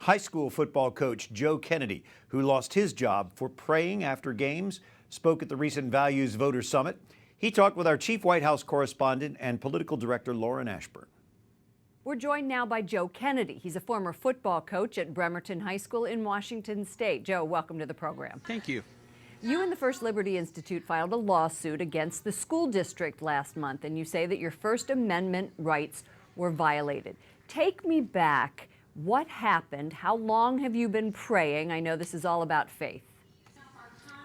High school football coach Joe Kennedy, who lost his job for praying after games, spoke at the recent Values Voter Summit. He talked with our chief White House correspondent and political director, Lauren Ashburn. We're joined now by Joe Kennedy. He's a former football coach at Bremerton High School in Washington State. Joe, welcome to the program. Thank you. You and the First Liberty Institute filed a lawsuit against the school district last month, and you say that your First Amendment rights were violated. Take me back. What happened? How long have you been praying? I know this is all about faith.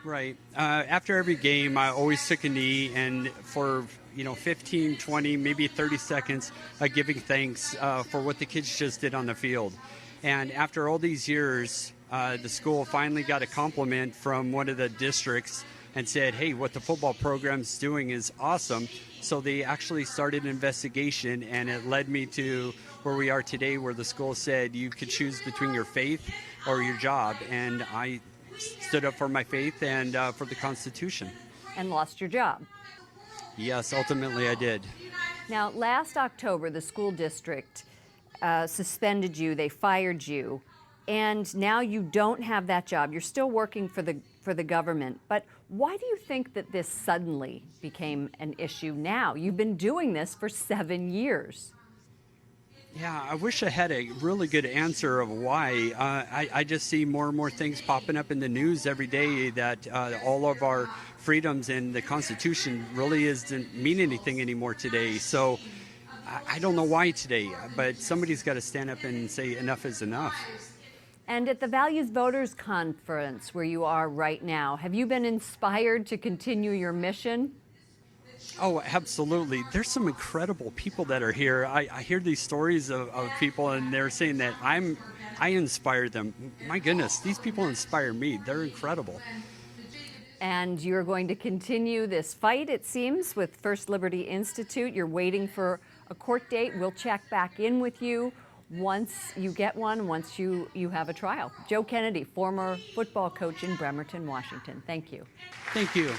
Right. After every game, I always took a knee, and for 15, 20, maybe 30 seconds, giving thanks for what the kids just did on the field. And after all these years, the school finally got a compliment from one of the districts and said, hey, what the football program's doing is awesome. So they actually started an investigation, and it led me to where we are today, where the school said you could choose between your faith or your job. And I stood up for my faith and for the Constitution. And lost your job. Yes, ultimately I did. Now, last October, the school district suspended you, they fired you, and now you don't have that job. You're still working for the government, but why do you think that this suddenly became an issue now? You've been doing this for 7 years. Yeah, I wish I had a really good answer of why. I just see more and more things popping up in the news every day that all of our freedoms and the Constitution really doesn't mean anything anymore today. So I don't know why today, but somebody's got to stand up and say enough is enough. And at the Values Voters Conference where you are right now, have you been inspired to continue your mission? Oh, absolutely. There's some incredible people that are here. I hear these stories of people, and they're saying that I inspire them. My goodness, these people inspire me. They're incredible. And you're going to continue this fight, it seems, with First Liberty Institute. You're waiting for a court date. We'll check back in with you once you get one, once you have a trial. Joe Kennedy, former football coach in Bremerton, Washington. Thank you. Thank you.